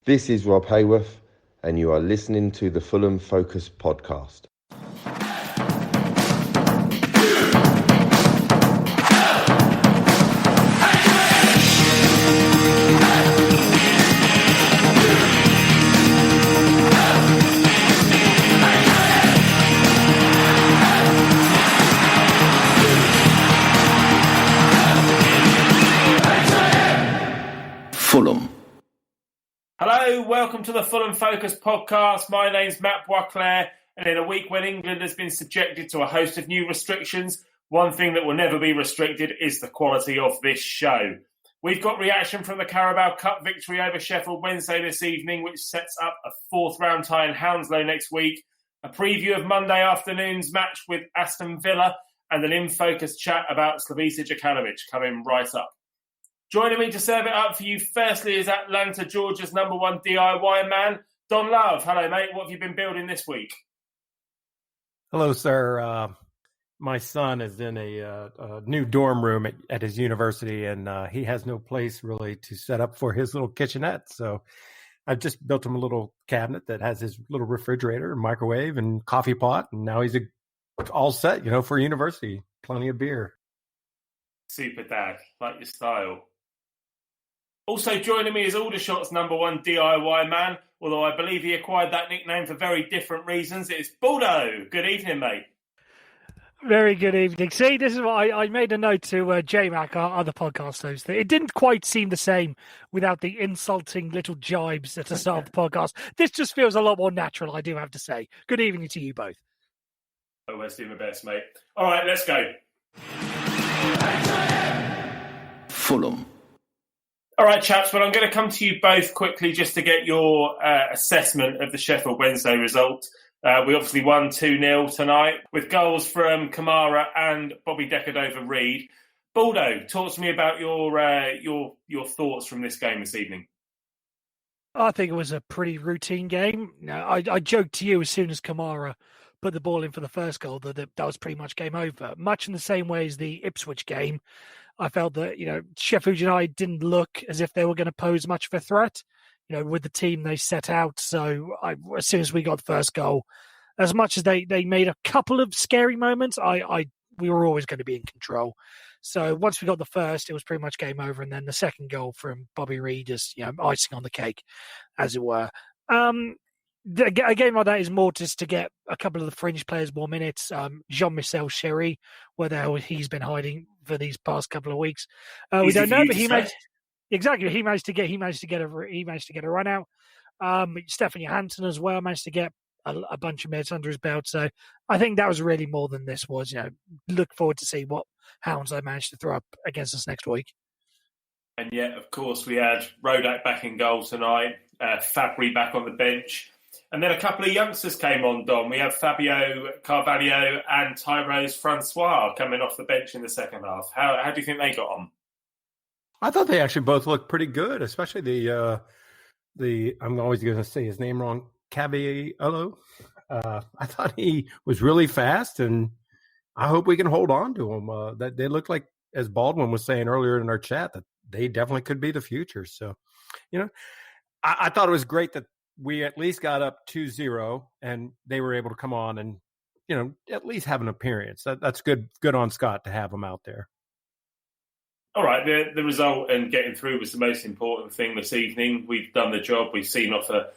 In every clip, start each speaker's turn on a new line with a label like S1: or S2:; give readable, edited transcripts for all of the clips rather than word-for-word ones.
S1: This is Rob Hayworth, and you are listening to the Fulham Focus podcast.
S2: Fulham.
S3: Hello, welcome to the Fulham Focus podcast. My name's Matt Boisclair, and in a week when England has been subjected to a host of new restrictions, one thing that will never be restricted is the quality of this show. We've got reaction from the Carabao Cup victory over Sheffield Wednesday this evening, which sets up a fourth round tie in Hounslow next week, a preview of Monday afternoon's match with Aston Villa, and an in-focus chat about Slavisa Jokanovic coming right up. Joining me to serve it up for you, firstly, is Atlanta, Georgia's number one DIY man, Don Love. Hello, mate. What have you been building this week?
S4: Hello, sir. My son is in a new dorm room at his university, and he has no place really to set up for his little kitchenette. So I've just built him a little cabinet that has his little refrigerator, microwave, and coffee pot, and now he's all set, for university. Plenty of beer.
S3: Super dad, like your style. Also joining me is Aldershot's number one DIY man, although I believe he acquired that nickname for very different reasons. It's Baldo. Good evening, mate.
S5: Very good evening. See, this is what I made a note to J-Mac, our other podcast host. It didn't quite seem the same without the insulting little jibes at the start of the podcast. This just feels a lot more natural, I do have to say. Good evening to you both.
S3: Always do my best, mate. All right, let's go.
S2: Fulham.
S3: All right, chaps, well, I'm going to come to you both quickly just to get your assessment of the Sheffield Wednesday result. We obviously won 2-0 tonight with goals from Kamara and Bobby Decordova-Reid. Baldo, talk to me about your thoughts from this game this evening.
S5: I think it was a pretty routine game. I joked to you as soon as Kamara put the ball in for the first goal that was pretty much game over. Much in the same way as the Ipswich game, I felt that, Sheffield United didn't look as if they were going to pose much of a threat, with the team they set out. So as soon as we got the first goal, as much as they made a couple of scary moments, we were always going to be in control. So once we got the first, it was pretty much game over. And then the second goal from Bobby Reid is, icing on the cake, as it were. A game like that is more just to get a couple of the fringe players more minutes. Jean-Michel Sherry, where the hell he's been hiding for these past couple of weeks, we don't know. But he managed to get a run out. Stefan Johansson as well managed to get a bunch of minutes under his belt. So I think that was really more than this was. Look forward to see what hounds I managed to throw up against us next week.
S3: And yet, of course, we had Rodak back in goal tonight, Fabry back on the bench. And then a couple of youngsters came on, Dom. We have Fabio Carvalho and Tyrose Francois coming off the bench in the second half. How do you think they got on?
S4: I thought they actually both looked pretty good, especially the I'm always going to say his name wrong, Caballero. I thought he was really fast, and I hope we can hold on to him. That they look like, as Baldwin was saying earlier in our chat, that they definitely could be the future. So, I thought it was great that we at least got up 2-0 and they were able to come on and, at least have an appearance. That's good on Scott to have him out there.
S3: All right. The result and getting through was the most important thing this evening. We've done the job. We've seen off a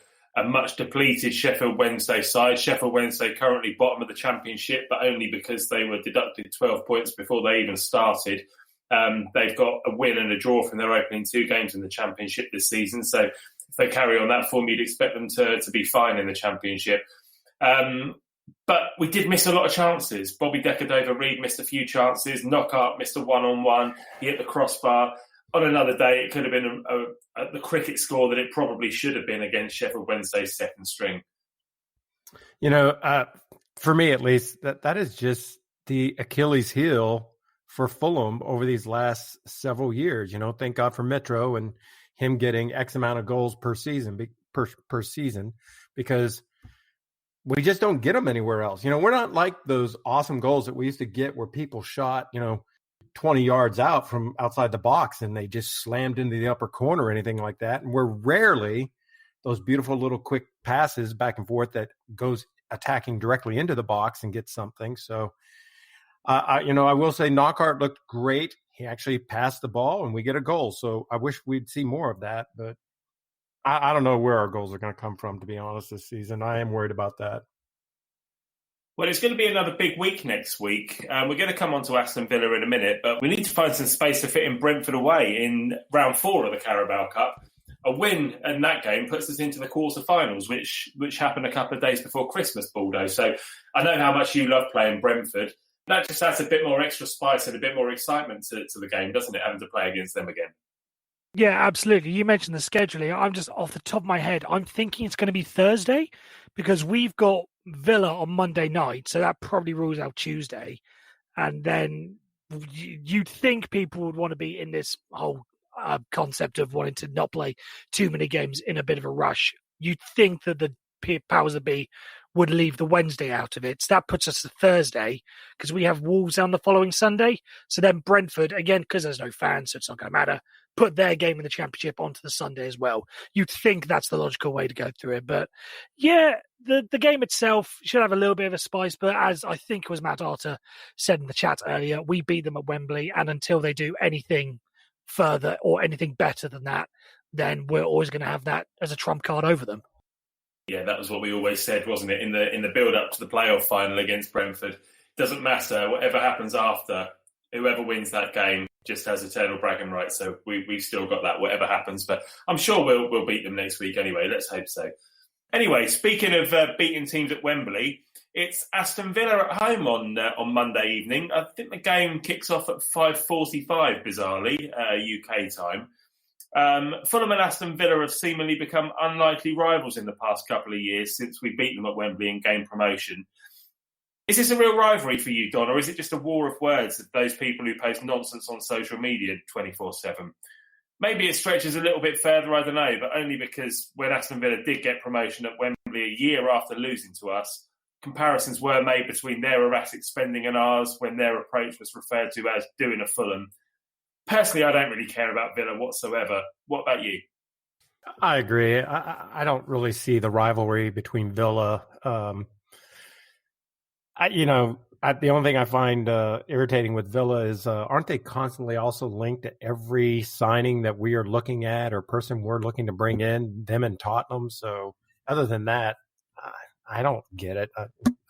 S3: much depleted Sheffield Wednesday side. Sheffield Wednesday currently bottom of the Championship, but only because they were deducted 12 points before they even started. They've got a win and a draw from their opening two games in the Championship this season. So if they carry on that form, you'd expect them to be fine in the Championship. But we did miss a lot of chances. Bobby Decordova-Reid missed a few chances. Knockout missed a one-on-one. He hit the crossbar. On another day, it could have been the cricket score that it probably should have been against Sheffield Wednesday's second string.
S4: For me at least, that is just the Achilles heel for Fulham over these last several years. Thank God for Metro and him getting X amount of goals per season, because we just don't get them anywhere else. We're not like those awesome goals that we used to get where people shot, 20 yards out from outside the box and they just slammed into the upper corner or anything like that. And we're rarely those beautiful little quick passes back and forth that goes attacking directly into the box and gets something. So, I will say Knockhart looked great. He actually passed the ball and we get a goal. So I wish we'd see more of that, but I don't know where our goals are going to come from, to be honest, this season. I am worried about that.
S3: Well, it's going to be another big week next week. We're going to come on to Aston Villa in a minute, but we need to find some space to fit in Brentford away in round 4 of the Carabao Cup. A win in that game puts us into the quarterfinals, which happened a couple of days before Christmas, Baldo. So I know how much you love playing Brentford. That just adds a bit more extra spice and a bit more excitement to the game, doesn't it, having to play against them again?
S5: Yeah, absolutely. You mentioned the scheduling. I'm just off the top of my head, I'm thinking it's going to be Thursday because we've got Villa on Monday night, so that probably rules out Tuesday. And then you'd think people would want to be in this whole concept of wanting to not play too many games in a bit of a rush. You'd think that the powers that be would leave the Wednesday out of it. So that puts us to Thursday because we have Wolves on the following Sunday. So then Brentford, again, because there's no fans, so it's not going to matter, put their game in the Championship onto the Sunday as well. You'd think that's the logical way to go through it. But yeah, the game itself should have a little bit of a spice. But as I think it was Matt Arter said in the chat earlier, we beat them at Wembley. And until they do anything further or anything better than that, then we're always going to have that as a trump card over them.
S3: Yeah, that was what we always said, wasn't it? In the build-up to the playoff final against Brentford, doesn't matter whatever happens after. Whoever wins that game just has eternal bragging rights. So we've still got that, whatever happens. But I'm sure we'll beat them next week anyway. Let's hope so. Anyway, speaking of beating teams at Wembley, it's Aston Villa at home on Monday evening. I think the game kicks off at 5:45, bizarrely, UK time. Fulham and Aston Villa have seemingly become unlikely rivals in the past couple of years since we beat them at Wembley and gained promotion. Is this a real rivalry for you, Don, or is it just a war of words of those people who post nonsense on social media 24/7? Maybe it stretches a little bit further, I don't know, but only because when Aston Villa did get promotion at Wembley a year after losing to us, comparisons were made between their erratic spending and ours when their approach was referred to as doing a Fulham. Personally, I don't really care about Villa whatsoever. What about you?
S4: I agree. I don't really see the rivalry between Villa. The only thing I find irritating with Villa is aren't they constantly also linked to every signing that we are looking at or person we're looking to bring in, them and Tottenham? So other than that, I don't get it.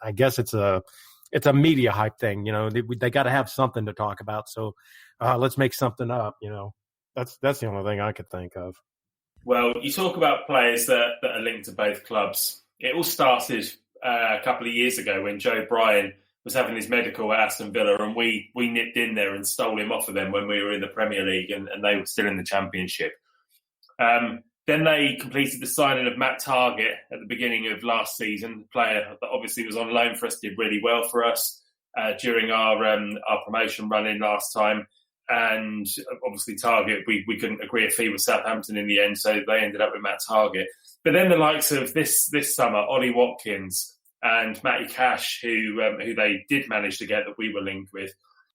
S4: I guess it's a media hype thing. They got to have something to talk about. So let's make something up. That's the only thing I could think of.
S3: Well, you talk about players that are linked to both clubs. It all started a couple of years ago when Joe Bryan was having his medical at Aston Villa, and we nipped in there and stole him off of them when we were in the Premier League and they were still in the Championship. Then they completed the signing of Matt Targett at the beginning of last season, a player that obviously was on loan for us, did really well for us during our promotion run-in last time. And obviously Targett, we couldn't agree a fee with Southampton in the end, so they ended up with Matt Targett. But then the likes of this summer, Ollie Watkins and Matty Cash, who they did manage to get that we were linked with.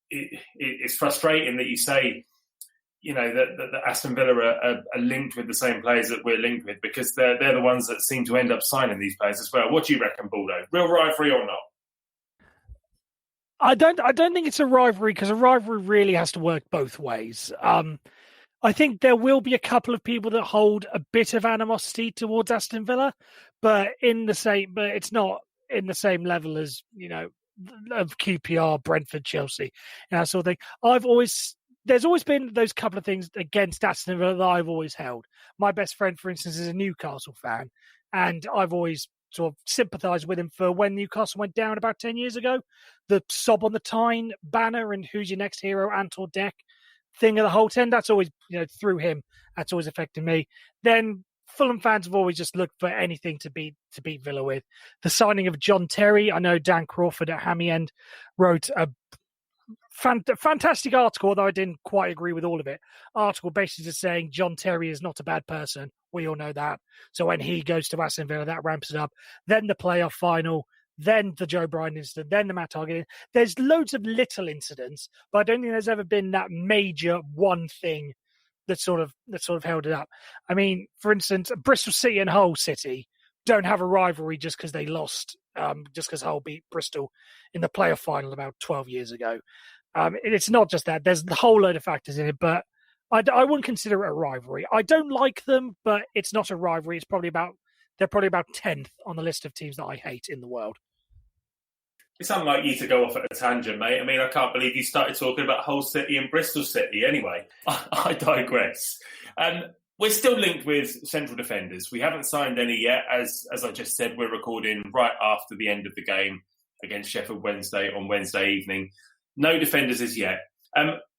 S3: It's frustrating that you say, that Aston Villa are linked with the same players that we're linked with, because they're the ones that seem to end up signing these players as well. What do you reckon, Baldo? Real rivalry or not?
S5: I don't think it's a rivalry, because a rivalry really has to work both ways. I think there will be a couple of people that hold a bit of animosity towards Aston Villa, but it's not in the same level as, of QPR, Brentford, Chelsea, and that sort of thing. There's always been those couple of things against Aston Villa that I've always held. My best friend, for instance, is a Newcastle fan, and I've always sort of sympathised with him for when Newcastle went down about 10 years ago. The sob on the Tyne banner and who's your next hero, Antor Deck thing of the whole 10, that's always, through him, that's always affected me. Then Fulham fans have always just looked for anything to beat Villa with. The signing of John Terry, I know Dan Crawford at Hammy End wrote a fantastic article, although I didn't quite agree with all of it. Article basically just saying John Terry is not a bad person. We all know that. So when he goes to Aston Villa, that ramps it up. Then the playoff final, then the Joe Bryan incident, then the Matt Targett. There's loads of little incidents, but I don't think there's ever been that major one thing that sort of held it up. I mean, for instance, Bristol City and Hull City don't have a rivalry just because they lost, just because Hull beat Bristol in the playoff final about 12 years ago. It's not just that. There's the whole load of factors in it, but I wouldn't consider it a rivalry. I don't like them, but it's not a rivalry. They're probably about 10th on the list of teams that I hate in the world.
S3: It's unlike you to go off at a tangent, mate. I mean, I can't believe you started talking about Hull City and Bristol City. Anyway, I digress. We're still linked with central defenders. We haven't signed any yet. As I just said, we're recording right after the end of the game against Sheffield Wednesday on Wednesday evening. No defenders as yet.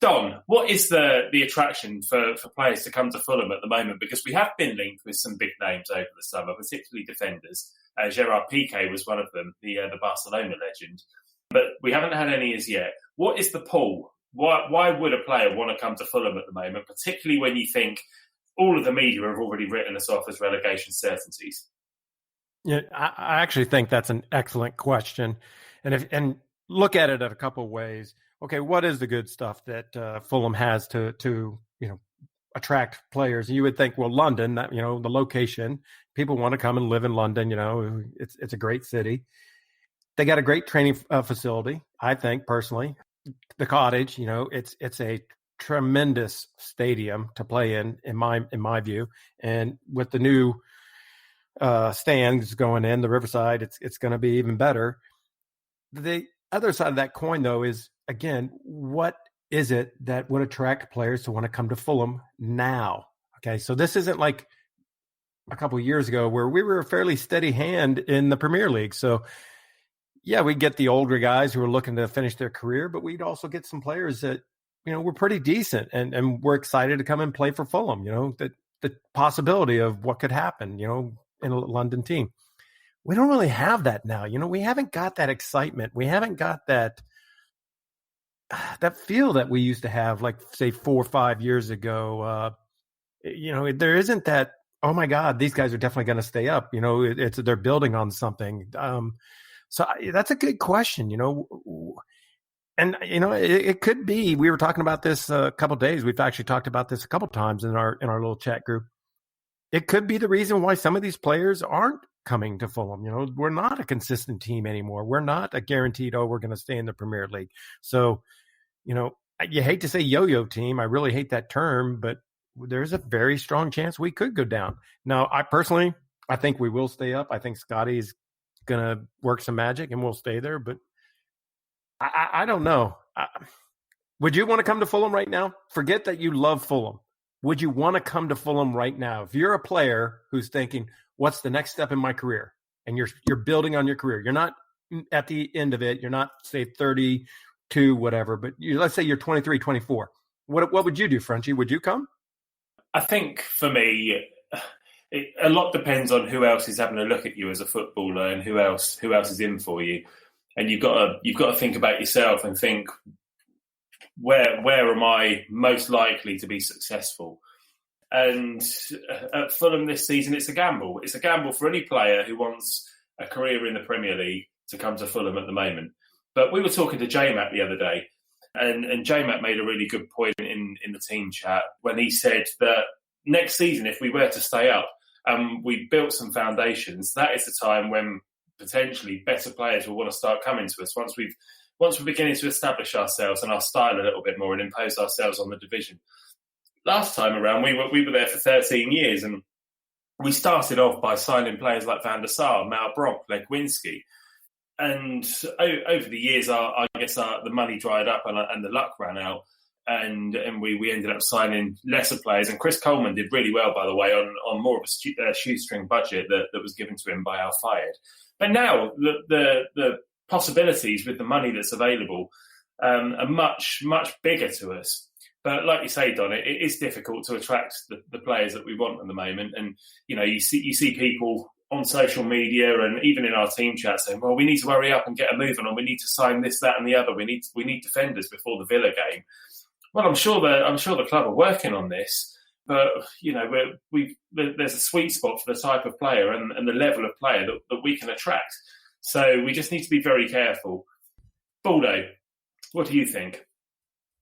S3: Don, what is the attraction for players to come to Fulham at the moment? Because we have been linked with some big names over the summer, particularly defenders. Gerard Piqué was one of them, the Barcelona legend. But we haven't had any as yet. What is the pull? Why would a player want to come to Fulham at the moment, particularly when you think all of the media have already written us off as relegation certainties?
S4: Yeah, I actually think that's an excellent question. And look at it in a couple of ways. Okay, what is the good stuff that Fulham has to attract players? You would think, well, London, that, the location, people want to come and live in London. It's a great city. They got a great training facility, I think, personally. The Cottage, it's a tremendous stadium to play in my view. And with the new stands going in, the Riverside, it's going to be even better. The other side of that coin, though, is, again, what is it that would attract players to want to come to Fulham now? Okay, so this isn't like a couple of years ago where we were a fairly steady hand in the Premier League. So, yeah, we get the older guys who are looking to finish their career, but we'd also get some players that, were pretty decent and we're excited to come and play for Fulham, the possibility of what could happen, in a London team. We don't really have that now. We haven't got that excitement. We haven't got that feel that we used to have, like, say, 4 or 5 years ago. There isn't that, oh my God, these guys are definitely going to stay up. They're building on something. So that's a good question, and, it could be, we were talking about this a couple of days. We've actually talked about this a couple of times in our little chat group. It could be the reason why some of these players aren't coming to Fulham. We're not a consistent team anymore. We're not a guaranteed, we're going to stay in the Premier League. So, you hate to say yo-yo team. I really hate that term, but there's a very strong chance we could go down. Now, I think we will stay up. I think Scotty's going to work some magic and we'll stay there, but I don't know. Would you want to come to Fulham right now? Forget that you love Fulham. Would you want to come to Fulham right now? If you're a player who's thinking, what's the next step in my career? And you're building on your career. You're not at the end of it. You're not, say, 32, whatever, but let's say you're 23, 24. What would you do, Frenchie? Would you come?
S3: I think for me, a lot depends on who else is having a look at you as a footballer and who else is in for you. And you've got to think about yourself and think, where am I most likely to be successful? And at Fulham this season, it's a gamble. It's a gamble for any player who wants a career in the Premier League to come to Fulham at the moment. But we were talking to J-Mac the other day, and J-Mac made a really good point in the team chat when he said that next season, if we were to stay up and we built some foundations, that is the time when potentially better players will want to start coming to us once we're beginning to establish ourselves and our style a little bit more and impose ourselves on the division. Last time around, we were there for 13 years, and we started off by signing players like Van der Sar, Malbrock, Legwinski. And over the years, I guess the money dried up and the luck ran out, and we ended up signing lesser players. And Chris Coleman did really well, by the way, on more of a shoestring budget that was given to him by Al Fayed. But now the possibilities with the money that's available are much, much bigger to us. But like you say, Don, it is difficult to attract the players that we want at the moment. And, you see people on social media and even in our team chat saying, well, we need to hurry up and get a move on. We need to sign this, that and the other. We need defenders before the Villa game. Well, I'm sure the club are working on this. But, there's a sweet spot for the type of player and the level of player that we can attract. So we just need to be very careful. Baldo, what do you think?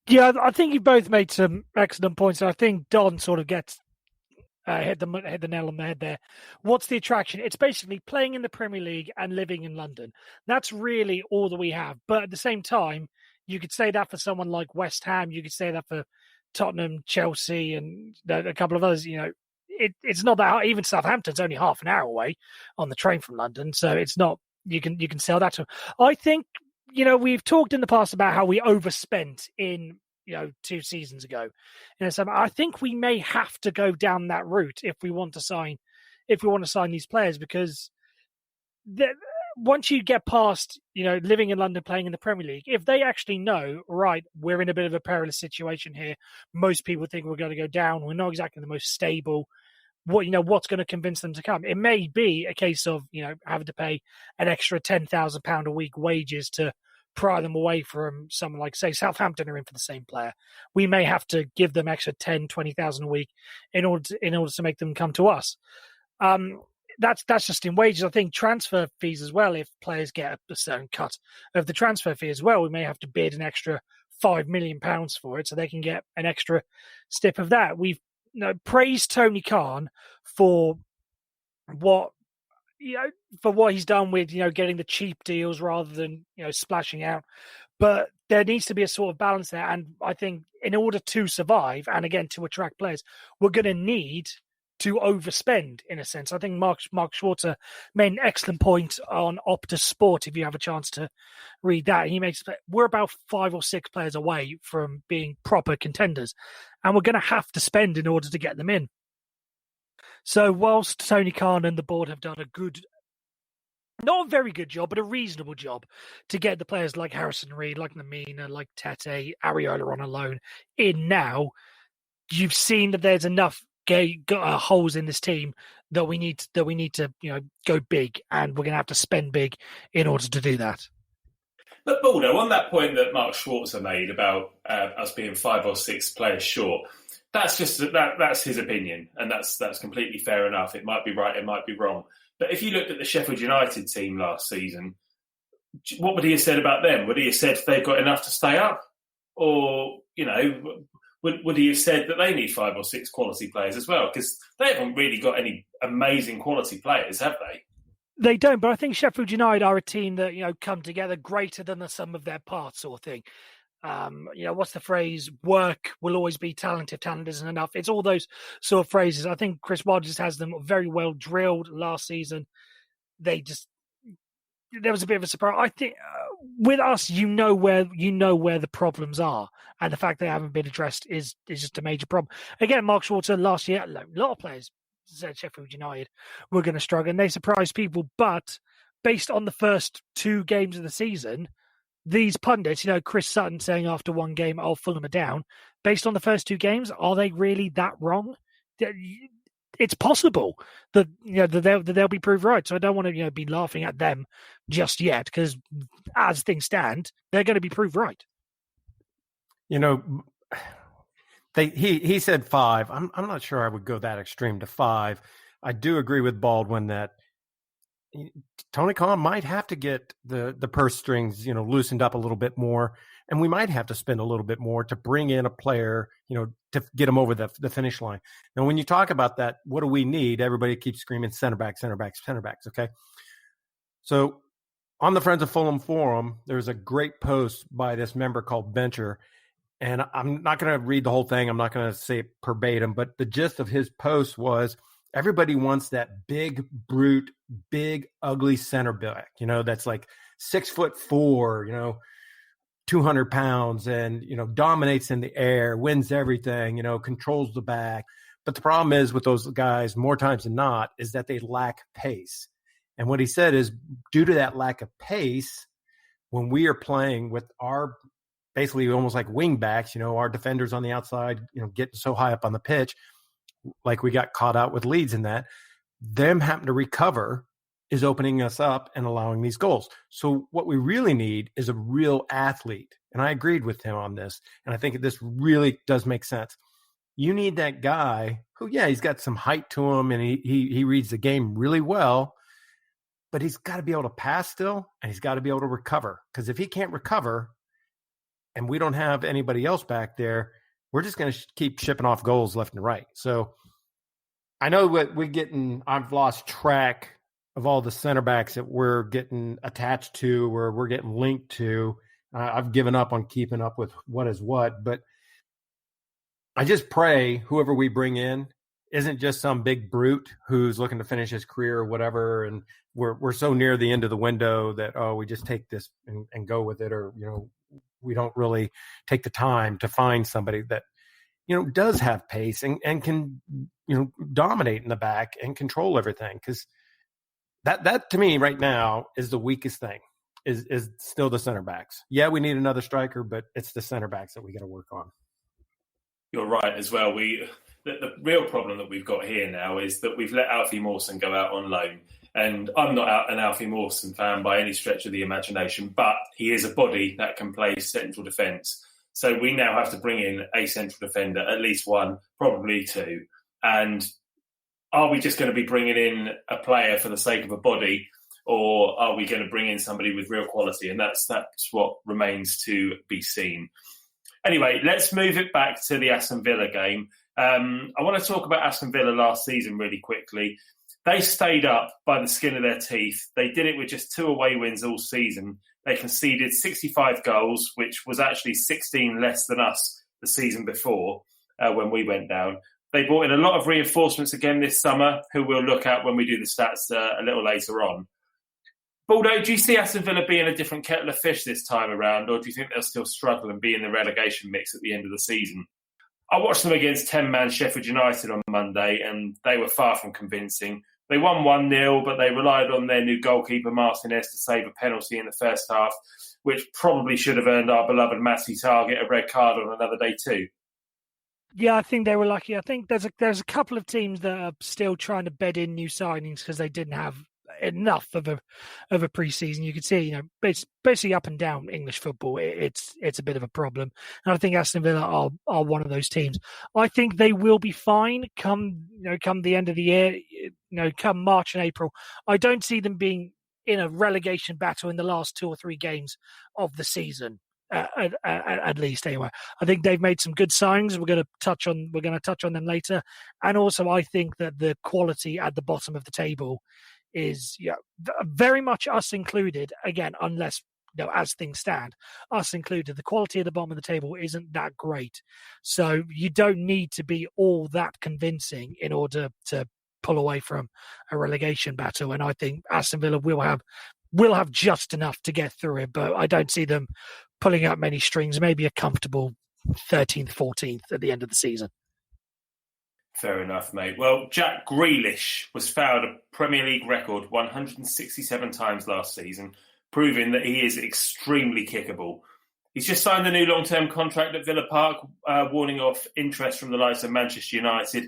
S5: Yeah, I think you both made some excellent points. I think Don sort of gets hit the nail on the head there. What's the attraction? It's basically playing in the Premier League and living in London. That's really all that we have. But at the same time, you could say that for someone like West Ham. You could say that for Tottenham, Chelsea, and a couple of others. It's not that hard. Even Southampton's only half an hour away on the train from London, so it's not. You can sell that to. I think we've talked in the past about how we overspent in 2 seasons ago. So I think we may have to go down that route if we want to sign these players, because once you get past living in London, playing in the Premier League, if they actually know, right, we're in a bit of a perilous situation here. Most people think we're going to go down. We're not exactly the most stable. What's going to convince them to come? It may be a case of having to pay an extra £10,000 a week wages to pry them away from someone like, say, Southampton are in for the same player. We may have to give them extra 10, 20,000 a week in order to make them come to us. That's just in wages. I think transfer fees as well. If players get a certain cut of the transfer fee as well, we may have to bid an extra £5 million for it so they can get an extra step of that. We've praised Tony Khan for what he's done with getting the cheap deals rather than splashing out, but there needs to be a sort of balance there. And I think in order to survive and again to attract players, we're going to need to overspend in a sense. I think Mark Schwarzer made an excellent point on Optus Sport. If you have a chance to read that, he makes we're about 5 or 6 players away from being proper contenders, and we're going to have to spend in order to get them in. So whilst Tony Khan and the board have done not a very good job, but a reasonable job to get the players like Harrison Reed, like Lamina, like Tete, Areola on a loan in now, you've seen that there's enough holes in this team that we need to go big, and we're going to have to spend big in order to do that.
S3: But Baldo, on that point that Mark Schwarzer made about us being 5 or 6 players short, that's his opinion, and that's completely fair enough. It might be right, it might be wrong. But if you looked at the Sheffield United team last season, what would he have said about them? Would he have said they've got enough to stay up? Or, would he have said that they need 5 or 6 quality players as well? Because they haven't really got any amazing quality players, have they?
S5: They don't, but I think Sheffield United are a team that, come together greater than the sum of their parts sort of thing. What's the phrase? Work will always be talent if talent isn't enough. It's all those sort of phrases. I think Chris Rogers has them very well drilled last season. There was a bit of a surprise. I think with us, where the problems are, and the fact they haven't been addressed is just a major problem. Again, Mark Schwarzer last year, a lot of players said Sheffield United were going to struggle, and they surprised people. But based on the first 2 games of the season, these pundits, Chris Sutton saying after 1 game, "Oh, Fulham are down." Based on the first 2 games, are they really that wrong? It's possible that they'll be proved right. So I don't want to be laughing at them just yet, because as things stand, they're going to be proved right.
S4: He said 5. I'm not sure I would go that extreme to 5. I do agree with Baldwin that Tony Khan might have to get the purse strings, loosened up a little bit more, and we might have to spend a little bit more to bring in a player, to get him over the finish line. Now, when you talk about that, what do we need? Everybody keeps screaming center backs. Okay. So on the Friends of Fulham forum, there's a great post by this member called Bencher, and I'm not going to read the whole thing. I'm not going to say it verbatim, but the gist of his post was, everybody wants that big, brute, big, ugly center back, that's like 6'4", 200 pounds, and, dominates in the air, wins everything, controls the back. But the problem is with those guys, more times than not, is that they lack pace. And what he said is, due to that lack of pace, when we are playing with our basically almost like wing backs, our defenders on the outside, getting so high up on the pitch, like we got caught out with Leeds in that, them having to recover is opening us up and allowing these goals. So what we really need is a real athlete. And I agreed with him on this. And I think this really does make sense. You need that guy who, he's got some height to him and he reads the game really well, but he's got to be able to pass still, and he's got to be able to recover. Because if he can't recover, and we don't have anybody else back there, we're just going to keep shipping off goals left and right. So I know what I've lost track of all the center backs that we're getting attached to, or we're getting linked to. I've given up on keeping up with what is what, but I just pray whoever we bring in isn't just some big brute who's looking to finish his career or whatever. And we're so near the end of the window that, we just take this and go with it. Or, we don't really take the time to find somebody that, does have pace and can, dominate in the back and control everything. Cause that to me right now is the weakest thing is still the center backs. Yeah, we need another striker, but it's the center backs that we got to work on.
S3: You're right as well. The real problem that we've got here now is that we've let Alfie Mawson go out on loan. And I'm not an Alfie Mawson fan by any stretch of the imagination, but he is a body that can play central defence. So we now have to bring in a central defender, at least one, probably two. And are we just going to be bringing in a player for the sake of a body, or are we going to bring in somebody with real quality? And that's what remains to be seen. Anyway, let's move it back to the Aston Villa game. I want to talk about Aston Villa last season really quickly. They stayed up by the skin of their teeth. They did it with just 2 away wins all season. They conceded 65 goals, which was actually 16 less than us the season before when we went down. They brought in a lot of reinforcements again this summer, who we'll look at when we do the stats a little later on. Baldo, do you see Aston Villa being a different kettle of fish this time around, or do you think they'll still struggle and be in the relegation mix at the end of the season? I watched them against 10-man Sheffield United on Monday, and they were far from convincing. They won 1-0, but they relied on their new goalkeeper, Martinez, to save a penalty in the first half, which probably should have earned our beloved Matty Target a red card on another day too.
S5: Yeah, I think they were lucky. I think there's a couple of teams that are still trying to bed in new signings because they didn't have enough of a pre-season. You could see, basically up and down English football, it's a bit of a problem. And I think Aston Villa are one of those teams. I think they will be fine come the end of the year, come March and April. I don't see them being in a relegation battle in the last 2 or 3 games of the season. At least anyway, I think they've made some good signings. We're going to touch on them later, and also I think that the quality at the bottom of the table is very much us included. Again, unless as things stand, us included, the quality at the bottom of the table isn't that great. So you don't need to be all that convincing in order to pull away from a relegation battle. And I think Aston Villa will have just enough to get through it, but I don't see them pulling out many strings, maybe a comfortable 13th, 14th at the end of the season.
S3: Fair enough, mate. Well, Jack Grealish was fouled a Premier League record 167 times last season, proving that he is extremely kickable. He's just signed a new long-term contract at Villa Park, warning off interest from the likes of Manchester United.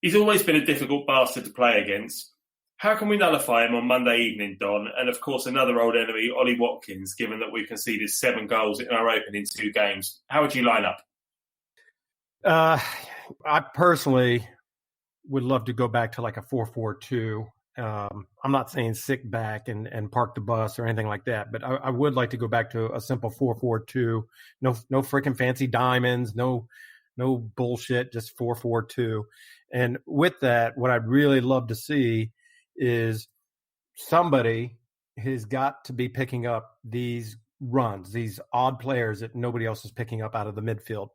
S3: He's always been a difficult bastard to play against. How can we nullify him on Monday evening, Don? And, of course, another old enemy, Ollie Watkins, given that we've conceded 7 goals in our opening 2 games. How would you line up?
S4: I personally would love to go back to like a 4-4-2. I'm not saying sit back and park the bus or anything like that, but I would like to go back to a simple 4-4-2. No freaking fancy diamonds, no bullshit, just 4-4-2. And with that, what I'd really love to see is somebody has got to be picking up these runs, these odd players that nobody else is picking up out of the midfield.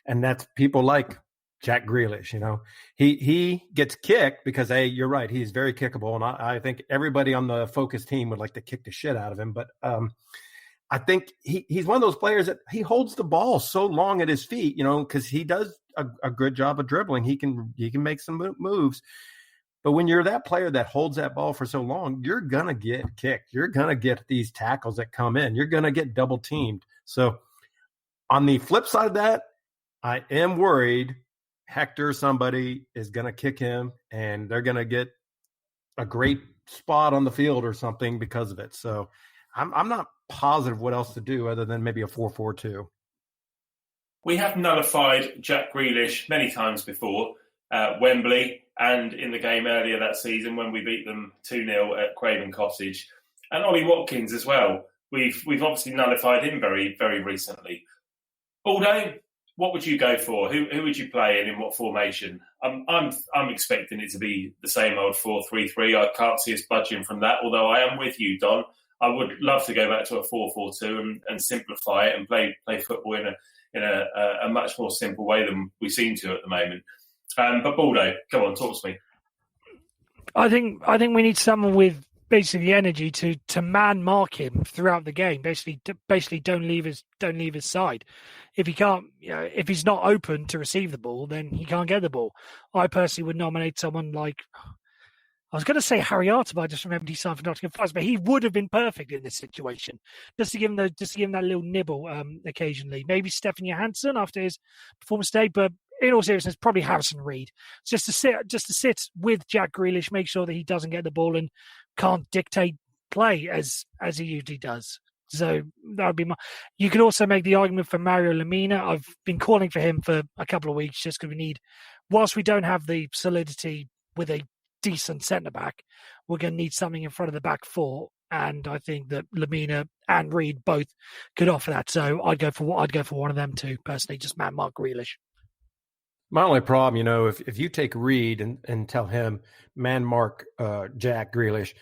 S4: And that's people like Jack Grealish. He gets kicked because, hey, you're right, he's very kickable. And I think everybody on the Focus team would like to kick the shit out of him. But I think he's one of those players that he holds the ball so long at his feet, because he does a good job of dribbling. He can make some moves. But when you're that player that holds that ball for so long, you're going to get kicked. You're going to get these tackles that come in. You're going to get double teamed. So on the flip side of that, I am worried Hector, somebody is going to kick him and they're going to get a great spot on the field or something because of it. So I'm not positive what else to do other than maybe a 4-4-2.
S3: We have nullified Jack Grealish many times before, Wembley and in the game earlier that season when we beat them 2-0 at Craven Cottage. And Ollie Watkins as well. We've obviously nullified him very, very recently. Aldo, what would you go for? Who would you play and in what formation? I'm expecting it to be the same old 4-3-3. I can't see us budging from that. Although I am with you, Don. I would love to go back to a 4-4-2 and simplify it and play football in a much more simple way than we seem to at the moment. But Baldo, come on, talk to me.
S5: I think we need someone with basically the energy to man mark him throughout the game. Basically don't leave his side. If he can't, if he's not open to receive the ball, then he can't get the ball. I personally would nominate someone like, I was going to say Harry Arter, but I just remembered he signed for Nottingham Forest. But he would have been perfect in this situation, just to give him that little nibble occasionally. Maybe Stefan Johansson after his performance today, but in all seriousness, probably Harrison Reed, just to sit with Jack Grealish, make sure that he doesn't get the ball and can't dictate play as he usually does. So that would be You could also make the argument for Mario Lemina. I've been calling for him for a couple of weeks just because whilst we don't have the solidity with a decent centre back, we're going to need something in front of the back four, and I think that Lemina and Reed both could offer that. So I'd go for one of them too personally, just man mark Grealish.
S4: My only problem, if you take Reed and tell him man mark Jack Grealish,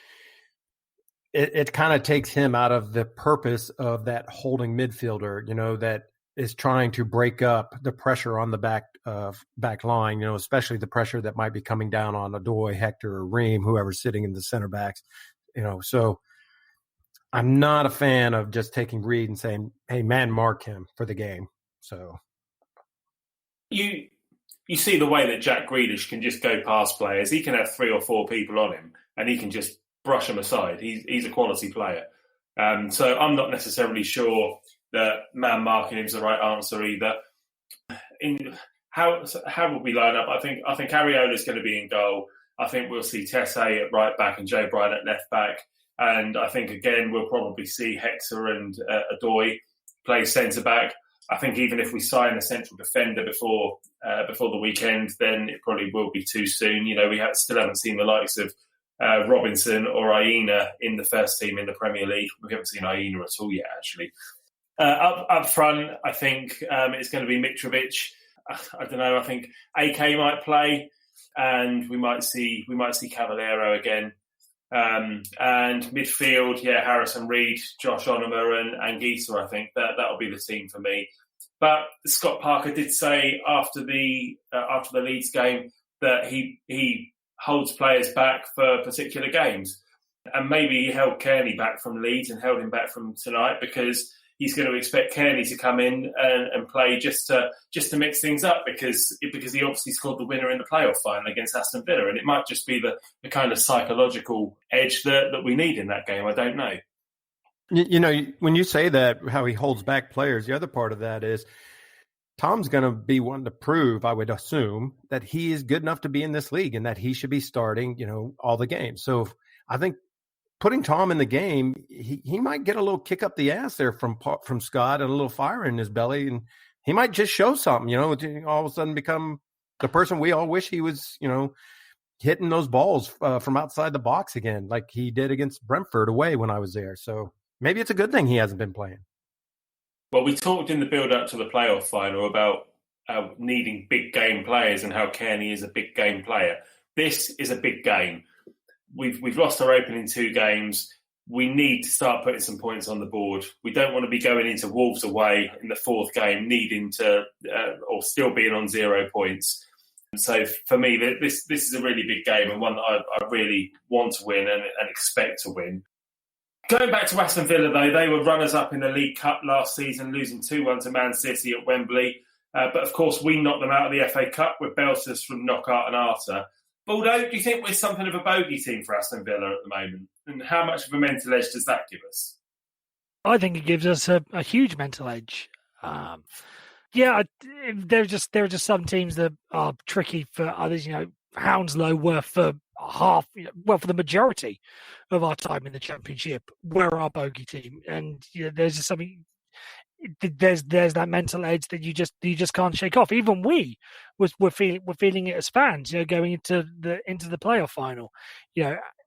S4: it kind of takes him out of the purpose of that holding midfielder, that is trying to break up the pressure on the back line, especially the pressure that might be coming down on Dannyboi, Hector, or Ream, whoever's sitting in the center backs, So I'm not a fan of just taking Reed and saying, hey, man mark him for the game. So
S3: You see the way that Jack Grealish can just go past players. He can have 3 or 4 people on him and he can just brush them aside. He's a quality player. So I'm not necessarily sure that man marking him is the right answer either. How would we line up? I think Ariola's going to be in goal. I think we'll see Tessé at right back and Joe Bryan at left back. And I think, again, we'll probably see Hector and Dannyboi play centre back. I think even if we sign a central defender before the weekend, then it probably will be too soon. We still haven't seen the likes of Robinson or Aina in the first team in the Premier League. We haven't seen Aina at all yet, actually. Up front, I think it's going to be Mitrovic. I don't know. I think AK might play, and we might see Cavallero again. And midfield, Harrison Reed, Josh Onoma, and Anguissa. I think that'll be the team for me. But Scott Parker did say after the Leeds game that he holds players back for particular games, and maybe he held Kearney back from Leeds and held him back from tonight because he's going to expect Kearney to come in and play just to mix things up because he obviously scored the winner in the playoff final against Aston Villa, and it might just be the kind of psychological edge that we need in that game. I don't know.
S4: When you say that, how he holds back players, the other part of that is Tom's going to be wanting to prove, I would assume, that he is good enough to be in this league and that he should be starting, all the games. So I think putting Tom in the game, he might get a little kick up the ass there from Scott and a little fire in his belly, and he might just show something, all of a sudden become the person we all wish he was, hitting those balls from outside the box again, like he did against Brentford away when I was there. So maybe it's a good thing he hasn't been playing.
S3: Well, we talked in the build-up to the playoff final about needing big game players and how Kearney is a big game player. This is a big game. We've lost our opening 2 games. We need to start putting some points on the board. We don't want to be going into Wolves away in the 4th game, needing to or still being on 0 points. So for me, this is a really big game and one that I really want to win and expect to win. Going back to Aston Villa, though, they were runners-up in the League Cup last season, losing 2-1 to Man City at Wembley. But, of course, we knocked them out of the FA Cup with belters from Knockaert and Arter. Baldo, do you think we're something of a bogey team for Aston Villa at the moment? And how much of a mental edge does that give us?
S5: I think it gives us a huge mental edge. There are just some teams that are tricky for others. Hounslow were for for the majority of our time in the Championship, we're our bogey team, and there's just something. There's that mental edge that you just can't shake off. Even we're feeling it as fans. Going into the playoff final.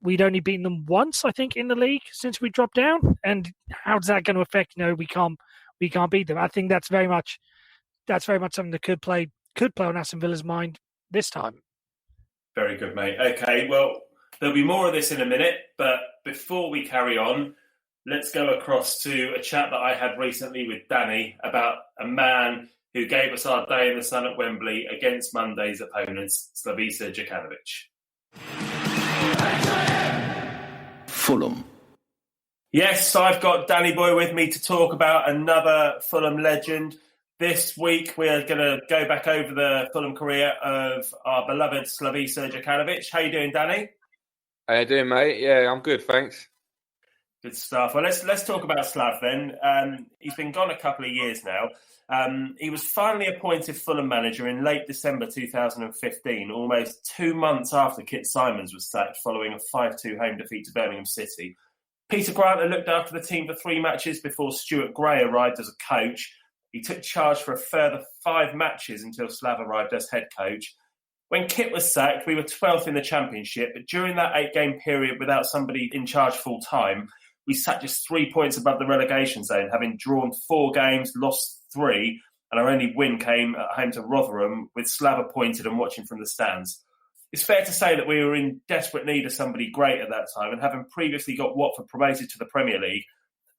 S5: We'd only beaten them once, I think, in the league since we dropped down. And how's that going to affect? We can't beat them. I think that's very much that's very much something that could play on Aston Villa's mind this time.
S3: Very good, mate. Okay, well, there'll be more of this in a minute, but before we carry on, let's go across to a chat that I had recently with Danny about a man who gave us our day in the sun at Wembley against Monday's opponents, Slavisa Jokanovic.
S2: Fulham.
S3: Yes, I've got Dannyboi with me to talk about another Fulham legend. This week, we are going to go back over the Fulham career of our beloved Slavisa Jokanovic. How you doing, Danny?
S6: How you doing, mate? Yeah, I'm good, thanks.
S3: Good stuff. Well, let's talk about Slav then. He's been gone a couple of years now. He was finally appointed Fulham manager in late December 2015, almost 2 months after Kit Symons was sacked following a 5-2 home defeat to Birmingham City. Peter Grant had looked after the team for 3 matches before Stuart Gray arrived as a coach. He took charge for a further 5 matches until Slav arrived as head coach. When Kit was sacked, we were 12th in the Championship, but during that 8-game period without somebody in charge full-time, we sat just 3 points above the relegation zone, having drawn 4 games, lost 3, and our only win came at home to Rotherham, with Slav appointed and watching from the stands. It's fair to say that we were in desperate need of somebody great at that time, and having previously got Watford promoted to the Premier League,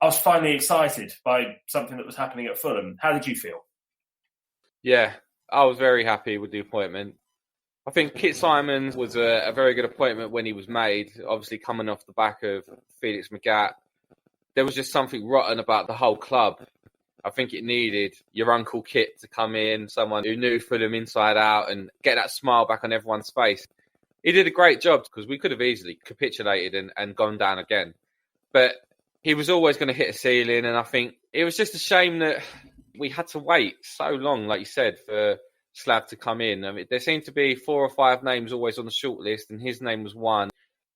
S3: I was finally excited by something that was happening at Fulham. How did you feel?
S6: Yeah, I was very happy with the appointment. I think Kit Symons was a very good appointment when he was made, obviously coming off the back of Felix Magath. There was just something rotten about the whole club. I think it needed your Uncle Kit to come in, someone who knew Fulham inside out and get that smile back on everyone's face. He did a great job because we could have easily capitulated and gone down again. But he was always going to hit a ceiling, and I think it was just a shame that we had to wait so long, like you said, for Slav to come in. I mean, there seemed to be 4 or 5 names always on the shortlist, and his name was one.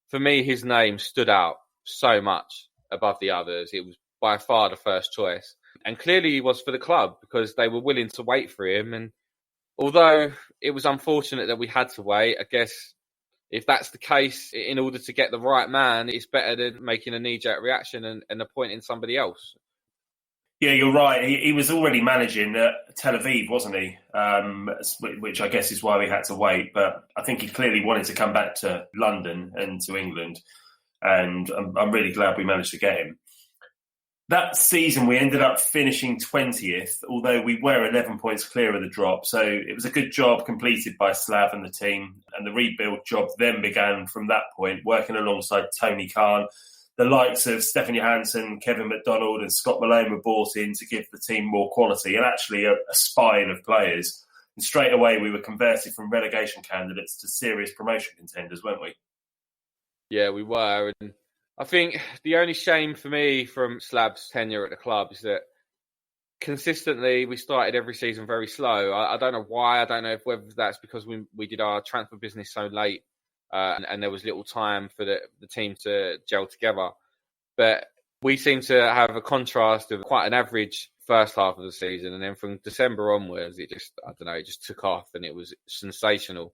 S6: For me, his name stood out so much above the others. It was by far the first choice. And clearly he was for the club because they were willing to wait for him. And although it was unfortunate that we had to wait, I guess if that's the case, in order to get the right man, it's better than making a knee-jerk reaction and appointing somebody else.
S3: Yeah, you're right. He was already managing Tel Aviv, wasn't he? Which I guess is why we had to wait. But I think he clearly wanted to come back to London and to England. And I'm really glad we managed to get him. That season, we ended up finishing 20th, although we were 11 points clear of the drop. So it was a good job completed by Slav and the team. And the rebuild job then began from that point, working alongside Tony Khan. The likes of Stefan Johansson, Kevin McDonald and Scott Malone were brought in to give the team more quality and actually a spine of players. And straight away, we were converted from relegation candidates to serious promotion contenders, weren't we?
S6: Yeah, we were. And I think the only shame for me from Slav's tenure at the club is that consistently we started every season very slow. I don't know why. I don't know whether that's because we did our transfer business so late and there was little time for the team to gel together. But we seem to have a contrast of quite an average first half of the season. And then from December onwards, it just took off and it was sensational.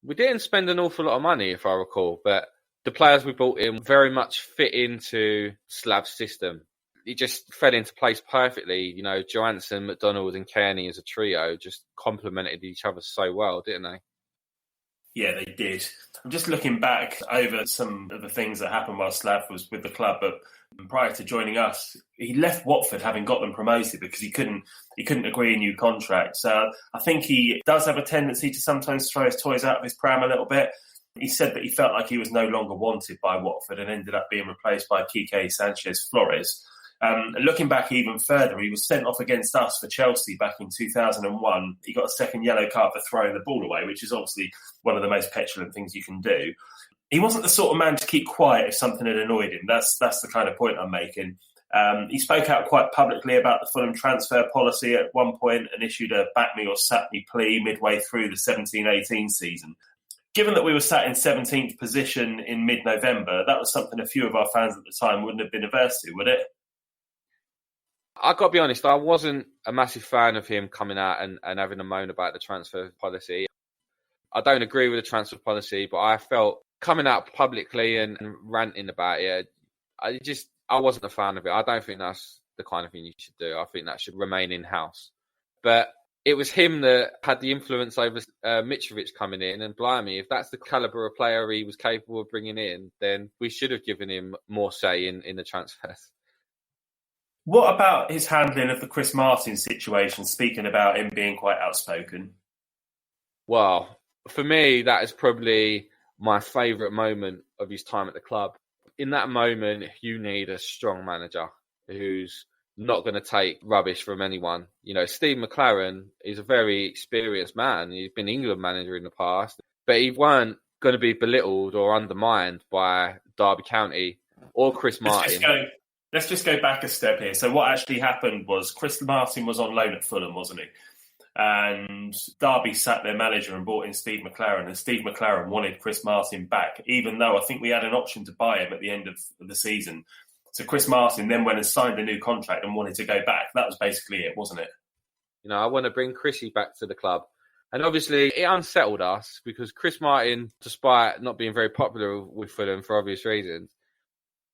S6: We didn't spend an awful lot of money, if I recall, but the players we brought in very much fit into Slav's system. It just fell into place perfectly. You know, Johansson, McDonald and Kearney as a trio just complemented each other so well, didn't they?
S3: Yeah, they did. I'm just looking back over some of the things that happened while Slav was with the club, but prior to joining us, he left Watford having got them promoted because he couldn't agree a new contract. So I think he does have a tendency to sometimes throw his toys out of his pram a little bit. He said that he felt like he was no longer wanted by Watford and ended up being replaced by Quique Sanchez-Flores. Looking back even further, he was sent off against us for Chelsea back in 2001. He got a second yellow card for throwing the ball away, which is obviously one of the most petulant things you can do. He wasn't the sort of man to keep quiet if something had annoyed him. That's the kind of point I'm making. He spoke out quite publicly about the Fulham transfer policy at one point and issued a back me or sack me plea midway through the 17-18 season. Given that we were sat in 17th position in mid-November, that was something a few of our fans at the time wouldn't have been averse to, would it?
S6: I've got to be honest, I wasn't a massive fan of him coming out and having a moan about the transfer policy. I don't agree with the transfer policy, but I felt coming out publicly and ranting about it, I wasn't a fan of it. I don't think that's the kind of thing you should do. I think that should remain in-house. But it was him that had the influence over Mitrovic coming in, and blimey, if that's the calibre of player he was capable of bringing in, then we should have given him more say in the transfers.
S3: What about his handling of the Chris Martin situation, speaking about him being quite outspoken?
S6: Well, for me, that is probably my favourite moment of his time at the club. In that moment, you need a strong manager who's not going to take rubbish from anyone. You know, Steve McLaren is a very experienced man. He's been England manager in the past, but he weren't going to be belittled or undermined by Derby County or Chris Martin.
S3: Let's just go back a step here. So what actually happened was Chris Martin was on loan at Fulham, wasn't he? And Derby sat their manager and brought in Steve McLaren, and Steve McLaren wanted Chris Martin back, even though I think we had an option to buy him at the end of the season. So Chris Martin then went and signed a new contract and wanted to go back. That was basically it, wasn't it?
S6: You know, I want to bring Chrissy back to the club. And obviously it unsettled us because Chris Martin, despite not being very popular with Fulham for obvious reasons,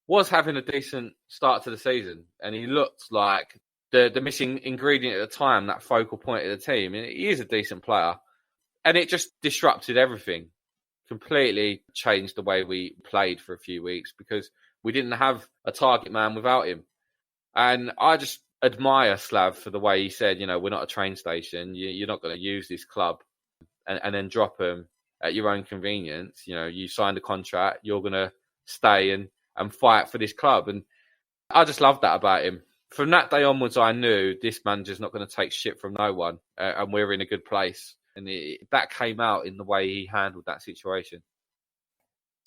S6: was having a decent start to the season. And he looked like the missing ingredient at the time, that focal point of the team. And he is a decent player. And it just disrupted everything. Completely changed the way we played for a few weeks because we didn't have a target man without him. And I just admire Slav for the way he said, you know, we're not a train station. You're not going to use this club and then drop him at your own convenience. You know, you signed a contract. You're going to stay and fight for this club. And I just love that about him. From that day onwards, I knew this manager's not going to take shit from no one. And we're in a good place. And that came out in the way he handled that situation.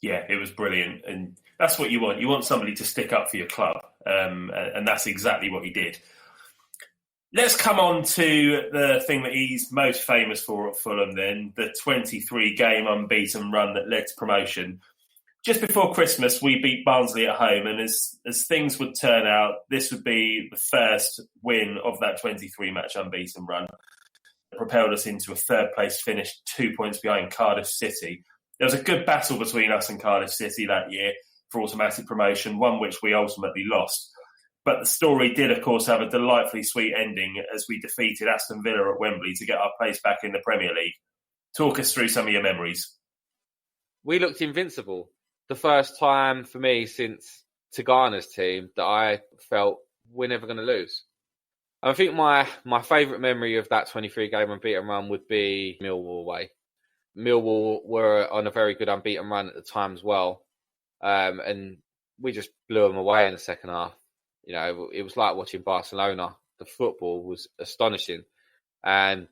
S3: Yeah, it was brilliant. And that's what you want. You want somebody to stick up for your club. And that's exactly what he did. Let's come on to the thing that he's most famous for at Fulham then, the 23-game unbeaten run that led to promotion. Just before Christmas, we beat Barnsley at home. And as things would turn out, this would be the first win of that 23-match unbeaten run. It propelled us into a third-place finish, 2 points behind Cardiff City. There was a good battle between us and Cardiff City that year for automatic promotion, one which we ultimately lost. But the story did, of course, have a delightfully sweet ending as we defeated Aston Villa at Wembley to get our place back in the Premier League. Talk us through some of your memories.
S6: We looked invincible. The first time for me since Tigana's team that I felt we're never going to lose. I think my favourite memory of that 23-game unbeaten run would be Millwall away. Millwall were on a very good unbeaten run at the time as well. And we just blew them away in the second half. You know, it was like watching Barcelona. The football was astonishing. And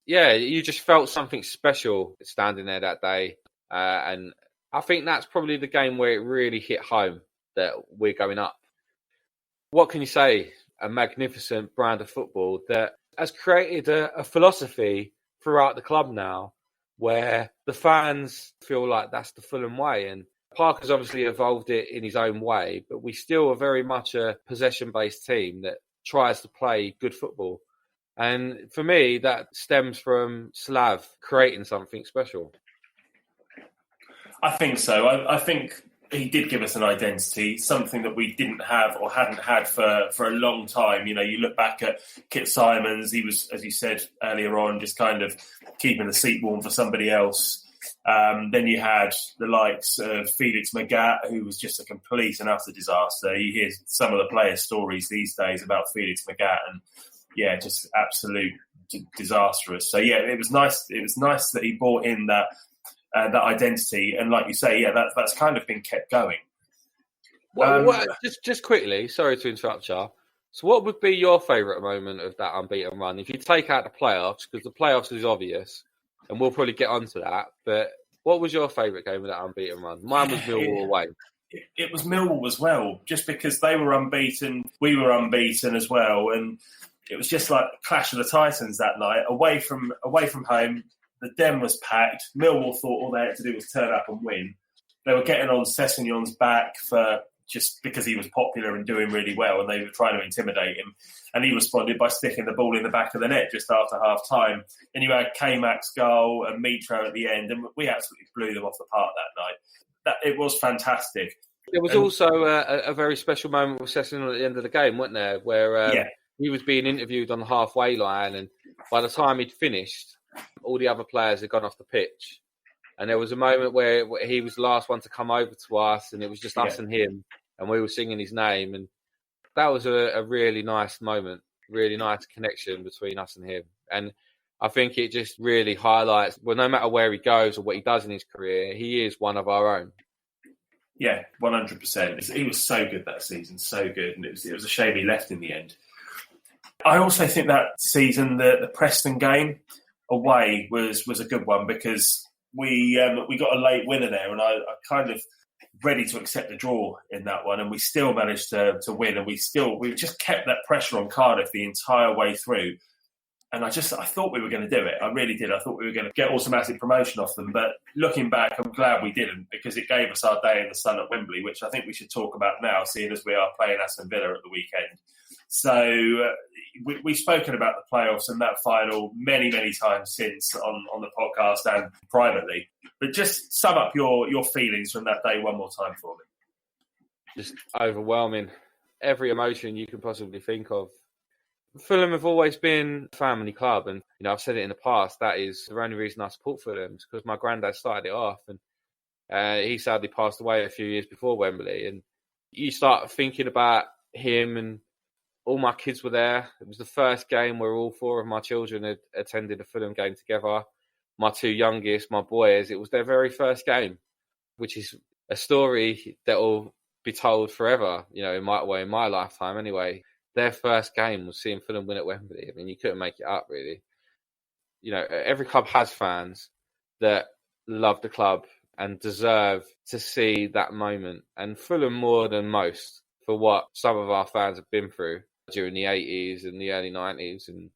S6: yeah, you just felt something special standing there that day. And I think that's probably the game where it really hit home that we're going up. What can you say? A magnificent brand of football that has created a philosophy throughout the club now where the fans feel like that's the Fulham way. And Parker's obviously evolved it in his own way, but we still are very much a possession-based team that tries to play good football. And for me, that stems from Slav creating something special.
S3: I think so. I think he did give us an identity, something that we didn't have or hadn't had for a long time. You know, you look back at Kit Simons, he was, as you said earlier on, just kind of keeping the seat warm for somebody else. Then you had the likes of Felix Magath, who was just a complete and utter disaster. You hear some of the players' stories these days about Felix Magath, and yeah, just absolute disastrous. So yeah, it was nice. It was nice that he brought in that identity, and like you say, yeah, that's kind of been kept going.
S6: Just quickly, sorry to interrupt you. So what would be your favourite moment of that unbeaten run? If you take out the playoffs, because the playoffs is obvious, and we'll probably get onto that, but what was your favourite game of that unbeaten run? Mine was Millwall away.
S3: It was Millwall as well, just because they were unbeaten, we were unbeaten as well, and it was just like Clash of the Titans that night. Away from home, the den was packed. Millwall thought all they had to do was turn up and win. They were getting on Sessegnon's back for just because he was popular and doing really well, and they were trying to intimidate him. And he responded by sticking the ball in the back of the net just after half-time. And you had K-Mac's goal and Mitro at the end, and we absolutely blew them off the park that night. It was fantastic.
S6: There was also a very special moment with Sessegnon at the end of the game, wasn't there, where he was being interviewed on the halfway line, and by the time he'd finished, all the other players had gone off the pitch. And there was a moment where he was the last one to come over to us, and it was just us and him, and we were singing his name. And that was a really nice moment, really nice connection between us and him. And I think it just really highlights, well, no matter where he goes or what he does in his career, he is one of our own.
S3: Yeah, 100%. He was so good that season, so good. And it was a shame he left in the end. I also think that season, the Preston game away was a good one because we got a late winner there, and I kind of ready to accept a draw in that one, and we still managed to win, and we just kept that pressure on Cardiff the entire way through. And I thought we were going to do it. I really did. I thought we were going to get automatic promotion off them. But looking back, I'm glad we didn't, because it gave us our day in the sun at Wembley, which I think we should talk about now, seeing as we are playing Aston Villa at the weekend. So we've spoken about the playoffs and that final many, many times since on the podcast and privately. But just sum up your feelings from that day one more time for me.
S6: Just overwhelming. Every emotion you can possibly think of. Fulham have always been a family club, and I've said it in the past, that is the only reason I support Fulham, is because my granddad started it off, and he sadly passed away a few years before Wembley. And you start thinking about him, and all my kids were there. It was the first game where all four of my children had attended a Fulham game together. My two youngest, my boys, it was their very first game, which is a story that will be told forever, in my lifetime anyway. Their first game was seeing Fulham win at Wembley. I mean, you couldn't make it up, really. Every club has fans that love the club and deserve to see that moment. And Fulham more than most, for what some of our fans have been through during the 80s and the early 90s. And,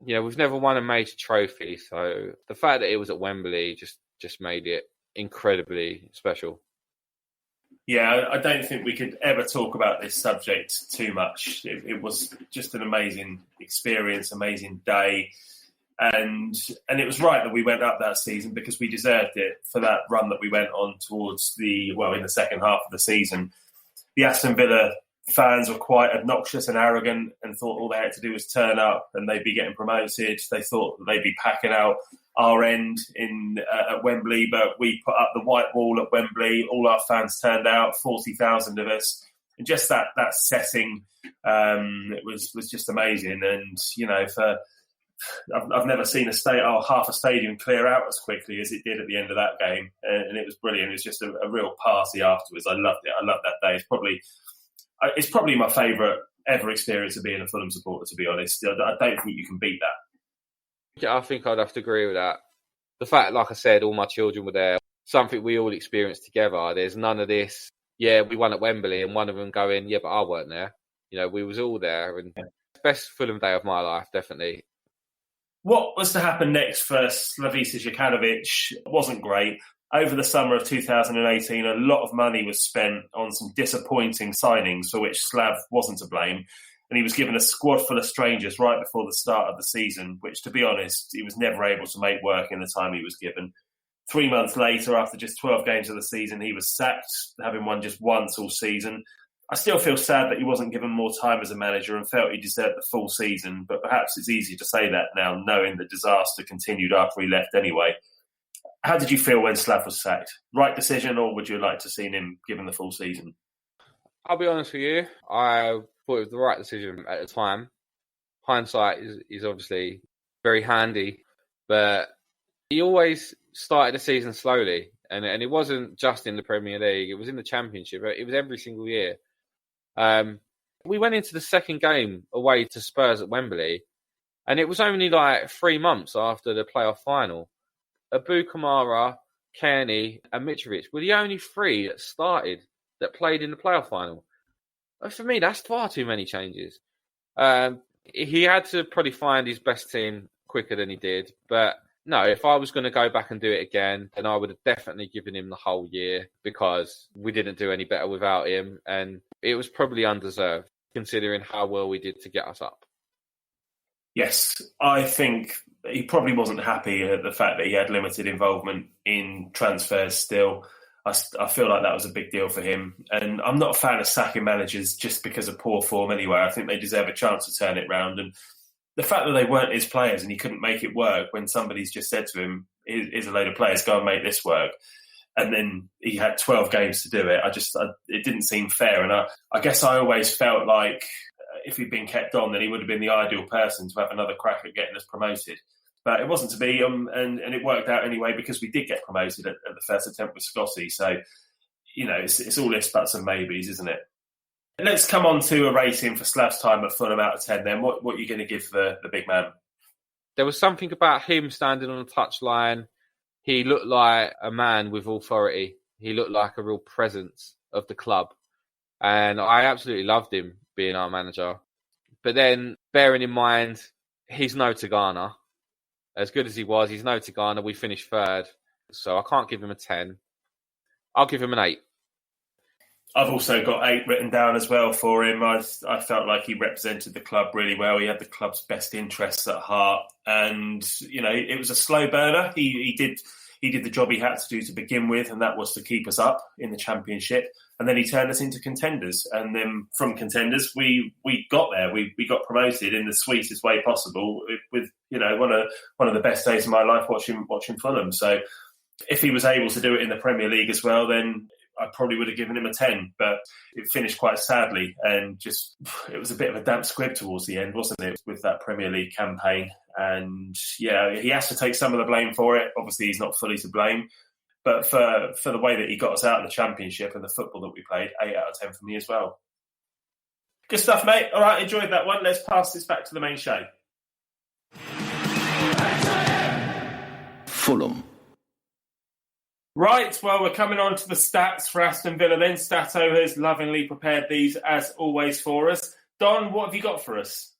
S6: we've never won a major trophy. So the fact that it was at Wembley just made it incredibly special.
S3: Yeah, I don't think we could ever talk about this subject too much. It was just an amazing experience, amazing day. And it was right that we went up that season, because we deserved it for that run that we went on towards in the second half of the season. The Aston Villa fans were quite obnoxious and arrogant and thought all they had to do was turn up and they'd be getting promoted. They thought they'd be packing out our end at Wembley, but we put up the white wall at Wembley. All our fans turned out, 40,000 of us, and just that setting was just amazing. And I've never seen half a stadium clear out as quickly as it did at the end of that game, and it was brilliant. It was just a real party afterwards. I loved it. I loved that day. It's probably my favourite ever experience of being a Fulham supporter, to be honest. I don't think you can beat that.
S6: I think I'd have to agree with that. The fact, like I said, all my children were there, something we all experienced together. There's none of this, we won at Wembley, and one of them going, but I weren't there. We was all there, and best Fulham day of my life, definitely.
S3: What was to happen next for Slavisa Jokanovic wasn't great. Over the summer of 2018, a lot of money was spent on some disappointing signings for which Slav wasn't to blame. And he was given a squad full of strangers right before the start of the season, which, to be honest, he was never able to make work in the time he was given. 3 months later, after just 12 games of the season, he was sacked, having won just once all season. I still feel sad that he wasn't given more time as a manager and felt he deserved the full season, but perhaps it's easy to say that now, knowing the disaster continued after he left anyway. How did you feel when Slav was sacked? Right decision, or would you like to see him given the full season?
S6: I'll be honest with you, I thought it was the right decision at the time. Hindsight is obviously very handy, but he always started the season slowly, and it wasn't just in the Premier League, it was in the Championship, it was every single year. We went into the second game away to Spurs at Wembley, and it was only like 3 months after the playoff final. Abu Kamara, Kearney and Mitrovic were the only three that played in the playoff final. For me, that's far too many changes. He had to probably find his best team quicker than he did. But no, if I was going to go back and do it again, then I would have definitely given him the whole year, because we didn't do any better without him. And it was probably undeserved, considering how well we did to get us up.
S3: Yes, I think he probably wasn't happy at the fact that he had limited involvement in transfers still. I feel like that was a big deal for him. And I'm not a fan of sacking managers just because of poor form anyway. I think they deserve a chance to turn it round. And the fact that they weren't his players and he couldn't make it work when somebody's just said to him, here's a load of players, go and make this work. And then he had 12 games to do it. It didn't seem fair. And I guess I always felt like if he'd been kept on, then he would have been the ideal person to have another crack at getting us promoted. But it wasn't to be, and it worked out anyway because we did get promoted at the first attempt with Scotty. So, it's all ifs, buts and maybes, isn't it? Let's come on to a rating for Slav's time at Fulham out of 10 then. What are you going to give the big man?
S6: There was something about him standing on the touchline. He looked like a man with authority. He looked like a real presence of the club. And I absolutely loved him being our manager. But then, bearing in mind, he's no Tigana. As good as he was, he's no Tigana. We finished third. So I can't give him a 10. I'll give him an 8.
S3: I've also got 8 written down as well for him. I felt like he represented the club really well. He had the club's best interests at heart. And, it was a slow burner. He did the job he had to do to begin with, and that was to keep us up in the Championship. And then he turned us into contenders. And then from contenders, we got there. We got promoted in the sweetest way possible with one of the best days of my life watching Fulham. So if he was able to do it in the Premier League as well, then I probably would have given him a 10, but it finished quite sadly, and it was a bit of a damp squib towards the end, wasn't it, with that Premier League campaign? And yeah, he has to take some of the blame for it. Obviously, he's not fully to blame, but for the way that he got us out of the Championship and the football that we played, 8 out of 10 for me as well. Good stuff, mate. All right, enjoyed that one. Let's pass this back to the main show.
S2: Fulham.
S3: Right, well, we're coming on to the stats for Aston Villa then. Stato has lovingly prepared these, as always, for us. Don, what have you got for us?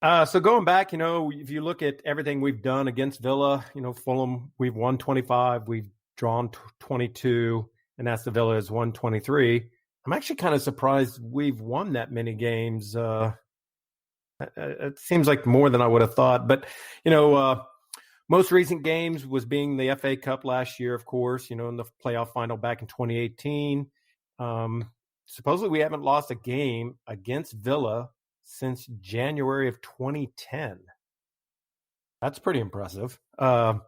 S4: So going back, if you look at everything we've done against Villa, Fulham, we've won 25, we've drawn 22, and Aston Villa has won 23. I'm actually kind of surprised we've won that many games. It seems like more than I would have thought. But, most recent games was being the FA Cup last year, of course, in the playoff final back in 2018. Supposedly we haven't lost a game against Villa since January of 2010. That's pretty impressive.
S3: That's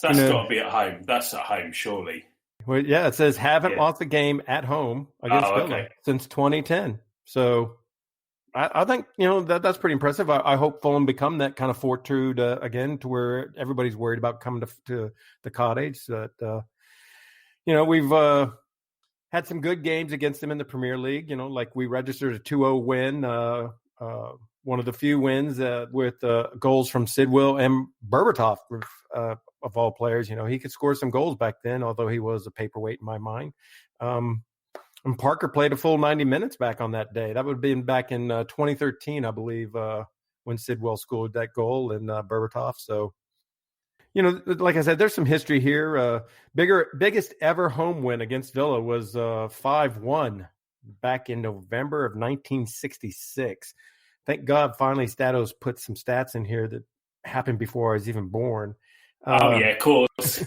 S3: got to be at home. That's at home, surely.
S4: Well, yeah, it says haven't lost a game at home against Villa since 2010. So I think, that's pretty impressive. I hope Fulham become that kind of fortitude again, to where everybody's worried about coming to the cottage. That, we've had some good games against them in the Premier League. Like we registered a 2-0 win, one of the few wins with goals from Sidwell and Berbatov, of all players. He could score some goals back then, although he was a paperweight in my mind. And Parker played a full 90 minutes back on that day. That would have been back in 2013, I believe, when Sidwell scored that goal and Berbatov. So, like I said, there's some history here. Biggest ever home win against Villa was 5-1 back in November of 1966. Thank God finally Stato's put some stats in here that happened before I was even born.
S3: Yeah, of course.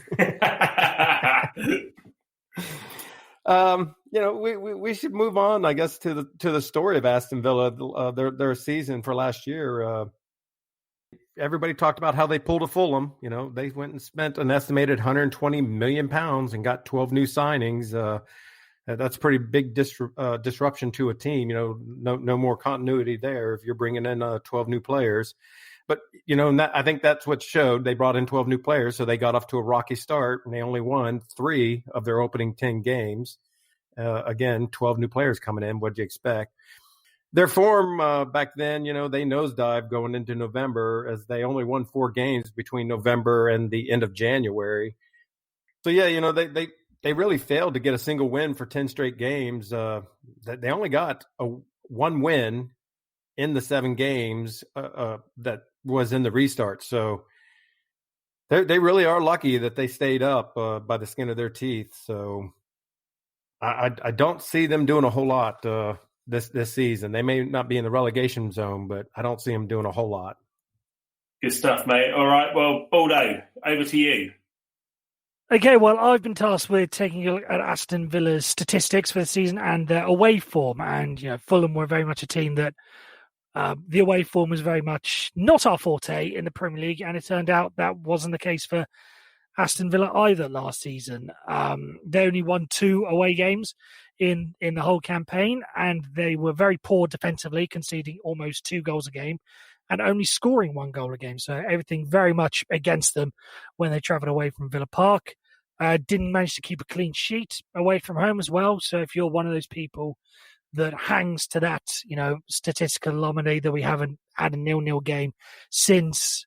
S4: We should move on, I guess, to the story of Aston Villa, their season for last year. Everybody talked about how they pulled a Fulham. They went and spent an estimated £120 million and got 12 new signings. That's pretty big disruption to a team. No more continuity there if you're bringing in 12 new players. But, I think that's what showed. They brought in 12 new players, so they got off to a rocky start, and they only won 3 of their opening 10 games. Again, 12 new players coming in. What'd you expect? Their form back then, they nosedived going into November, as they only won 4 games between November and the end of January. So, yeah, they really failed to get a single win for 10 straight games. They only got one win in the 7 games that was in the restart. So they really are lucky that they stayed up by the skin of their teeth. So I don't see them doing a whole lot this season. They may not be in the relegation zone, but I don't see them doing a whole lot.
S3: Good stuff, mate. All right, well, Baldo, over to you.
S5: Okay, well, I've been tasked with taking a look at Aston Villa's statistics for the season and their away form. And, Fulham were very much a team that The away form was very much not our forte in the Premier League, and it turned out that wasn't the case for Aston Villa either last season. They only won 2 away games in the whole campaign, and they were very poor defensively, conceding almost 2 goals a game and only scoring 1 goal a game. So everything very much against them when they travelled away from Villa Park. Didn't manage to keep a clean sheet away from home as well. So if you're one of those people that hangs to that, statistical anomaly that we haven't had a 0-0 game since,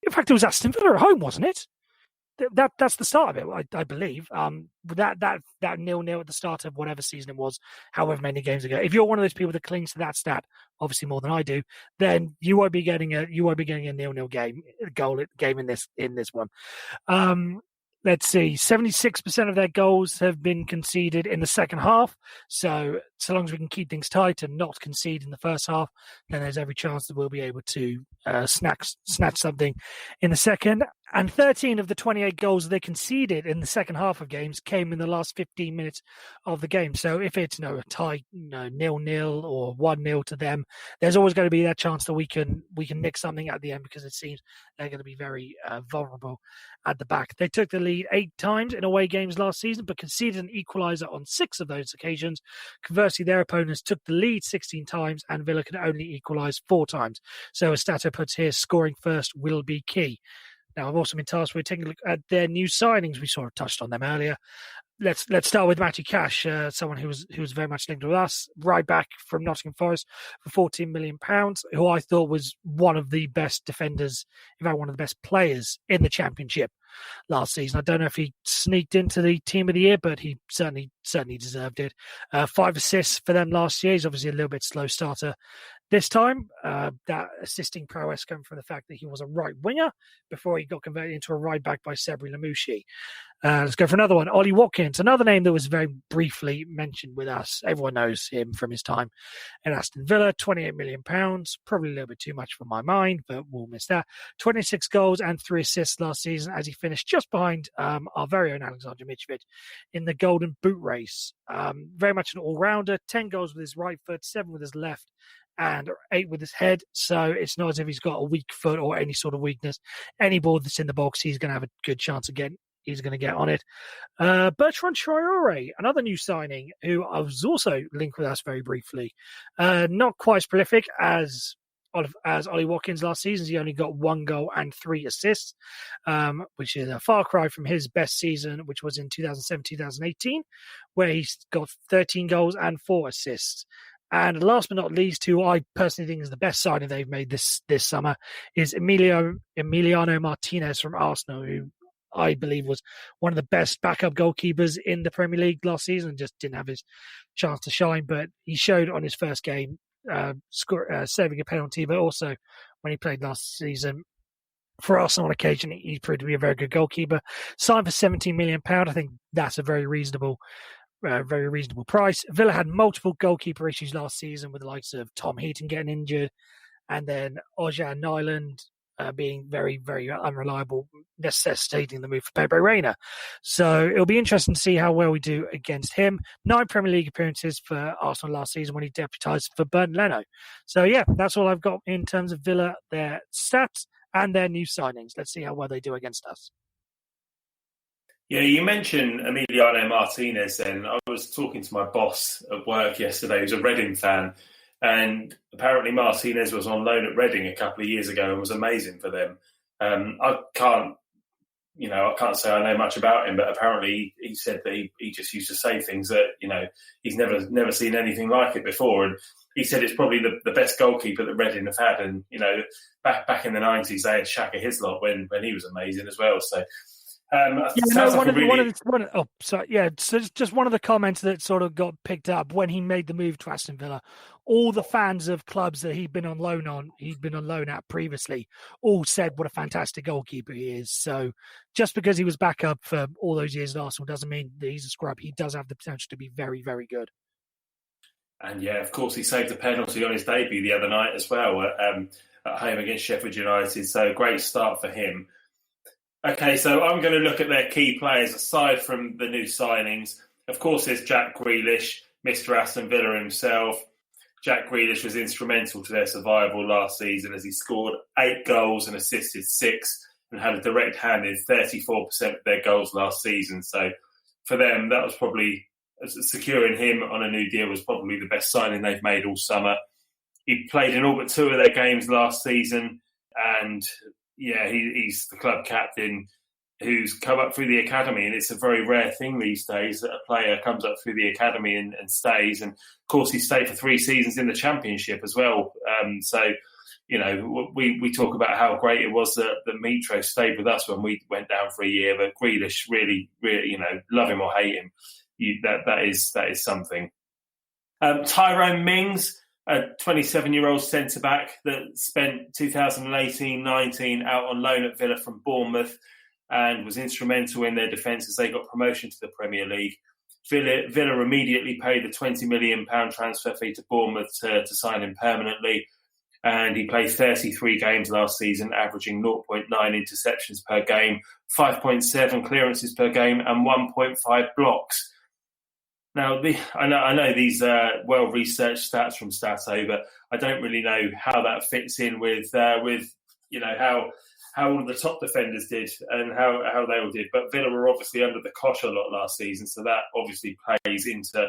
S5: in fact, it was Aston Villa at home, wasn't it? That's the start of it, I believe. That 0-0 at the start of whatever season it was, however many games ago. If you're one of those people that clings to that stat, obviously more than I do, then you won't be getting a 0-0 game in this one. Let's see, 76% of their goals have been conceded in the second half. So long as we can keep things tight and not concede in the first half, then there's every chance that we'll be able to snatch something in the second. And 13 of the 28 goals they conceded in the second half of games came in the last 15 minutes of the game. So if it's a tie, 0-0 or 1-0 to them, there's always going to be that chance that we can nick something at the end, because it seems they're going to be very vulnerable at the back. They took the lead 8 times in away games last season, but conceded an equaliser on 6 of those occasions. Conversely, their opponents took the lead 16 times, and Villa could only equalise 4 times. So as Stato puts here, scoring first will be key. Now, I've also been tasked with taking a look at their new signings. We sort of touched on them earlier. Let's start with Matty Cash, someone who was very much linked with us, right back from Nottingham Forest for £14 million, who I thought was one of the best defenders, in fact, one of the best players in the Championship last season. I don't know if he sneaked into the Team of the Year, but he certainly deserved it. 5 assists for them last year. He's obviously a little bit slow starter this time. That assisting prowess came from the fact that he was a right winger before he got converted into a right back by Sabri Lamouchi. Let's go for another one. Ollie Watkins, another name that was very briefly mentioned with us. Everyone knows him from his time in Aston Villa. £28 million, probably a little bit too much for my mind, but we'll miss that. 26 goals and 3 assists last season, as he finished just behind our very own Alexander Mitrovic in the Golden Boot race. Very much an all-rounder. 10 goals with his right foot, 7 with his left, and 8 with his head. So it's not as if he's got a weak foot or any sort of weakness. Any ball that's in the box, he's going to have a good chance of getting. He's going to get on it. Bertrand Traore, another new signing, who I was also linked with us very briefly. Not quite as prolific as Ollie Watkins last season. He only got 1 goal and 3 assists, which is a far cry from his best season, which was in 2007-2018, where he's got 13 goals and 4 assists. And last but not least, who I personally think is the best signing they've made this summer, is Emiliano Martinez from Arsenal, who I believe was one of the best backup goalkeepers in the Premier League last season. Just didn't have his chance to shine, but he showed on his first game, saving a penalty, but also when he played last season for Arsenal on occasion, he proved to be a very good goalkeeper. Signed for £17 million. I think that's a very reasonable price. Villa had multiple goalkeeper issues last season, with the likes of Tom Heaton getting injured, and then Ojan Nyland being very, very unreliable, necessitating the move for Pepe Reina. So it'll be interesting to see how well we do against him. 9 Premier League appearances for Arsenal last season when he deputised for Bernd Leno. So yeah, that's all I've got in terms of Villa, their stats and their new signings. Let's see how well they do against us.
S3: Yeah, you mentioned Emiliano Martinez then. I was talking to my boss at work yesterday, who's a Reading fan, and apparently Martinez was on loan at Reading a couple of years ago and was amazing for them. I can't say I know much about him, but apparently he said that he just used to say things that, he's never seen anything like it before. And he said it's probably the best goalkeeper that Reading have had. And, back in the 90s, they had Shaka Hislop when he was amazing as well. So,
S5: So just one of the comments that sort of got picked up when he made the move to Aston Villa. All the fans of clubs that he'd been on loan at previously, all said what a fantastic goalkeeper he is. So just because he was back up for all those years at Arsenal doesn't mean that he's a scrub. He does have the potential to be very, very good.
S3: And yeah, of course, he saved a penalty on his debut the other night as well at home against Sheffield United. So great start for him. Okay, so I'm going to look at their key players aside from the new signings. Of course, there's Jack Grealish, Mr. Aston Villa himself. Jack Grealish was instrumental to their survival last season as he scored 8 goals and assisted 6 and had a direct hand in 34% of their goals last season. So for them, that was probably, securing him on a new deal was probably the best signing they've made all summer. He played in all but 2 of their games last season, and he's the club captain who's come up through the academy, and it's a very rare thing these days that a player comes up through the academy and stays. And of course, he stayed for 3 seasons in the Championship as well. We talk about how great it was that Mitro stayed with us when we went down for a year, but Grealish really, love him or hate him, that is something. Tyrone Mings, a 27-year-old centre-back that spent 2018-19 out on loan at Villa from Bournemouth and was instrumental in their defence as they got promotion to the Premier League. Villa immediately paid the £20 million transfer fee to Bournemouth to sign him permanently, and he played 33 games last season, averaging 0.9 interceptions per game, 5.7 clearances per game, and 1.5 blocks. Now, I know these well-researched stats from Stato, but I don't really know how that fits in with how all of the top defenders did and how they all did. But Villa were obviously under the cosh a lot last season, so that obviously plays into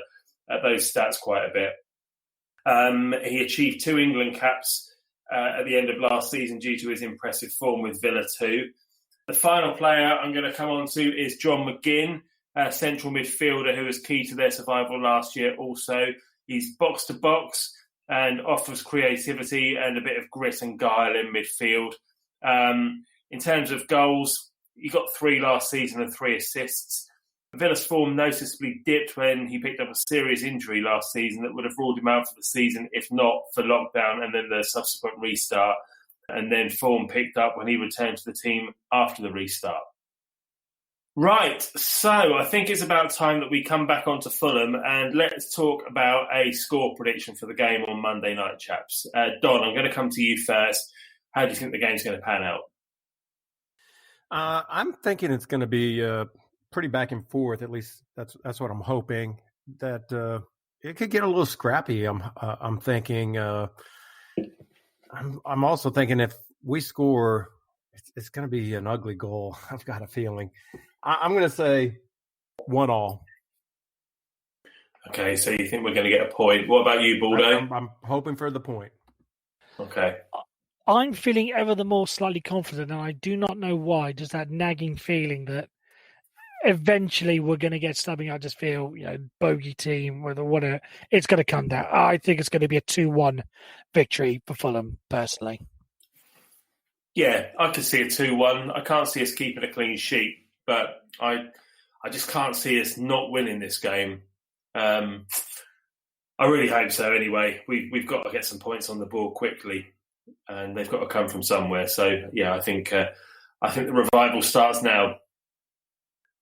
S3: those stats quite a bit. He achieved 2 England caps at the end of last season due to his impressive form with Villa too. The final player I'm going to come on to is John McGinn, a central midfielder who was key to their survival last year also. He's box-to-box and offers creativity and a bit of grit and guile in midfield. In terms of goals, he got 3 last season and 3 assists. Villa's form noticeably dipped when he picked up a serious injury last season that would have ruled him out for the season, if not for lockdown and then the subsequent restart. And then form picked up when he returned to the team after the restart. Right, so I think it's about time that we come back onto Fulham and let's talk about a score prediction for the game on Monday night, chaps. Don, I'm going to come to you first. How do you think the game's going to pan out?
S4: I'm thinking it's going to be pretty back and forth. At least that's what I'm hoping. That it could get a little scrappy. I'm thinking. I'm also thinking if we score, it's going to be an ugly goal. I've got a feeling. I'm going to say 1-1.
S3: Okay, so you think we're going to get a point. What about you, Baldo?
S4: I'm hoping for the point.
S3: Okay.
S5: I'm feeling ever the more slightly confident, and I do not know why. Just that nagging feeling that eventually we're going to get something. I just feel, bogey team, whatever. It's going to come down. I think it's going to be a 2-1 victory for Fulham, personally.
S3: Yeah, I could see a 2-1. I can't see us keeping a clean sheet, but I just can't see us not winning this game. I really hope so. Anyway, we've got to get some points on the board quickly, and they've got to come from somewhere. So yeah, I think the revival starts now.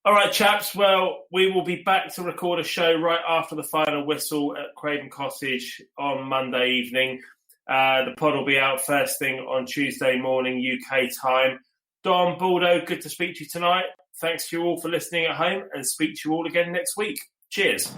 S3: All right, chaps. Well, we will be back to record a show right after the final whistle at Craven Cottage on Monday evening. The pod will be out first thing on Tuesday morning UK time. Don, Baldo, good to speak to you tonight. Thanks to you all for listening at home, and speak to you all again next week. Cheers.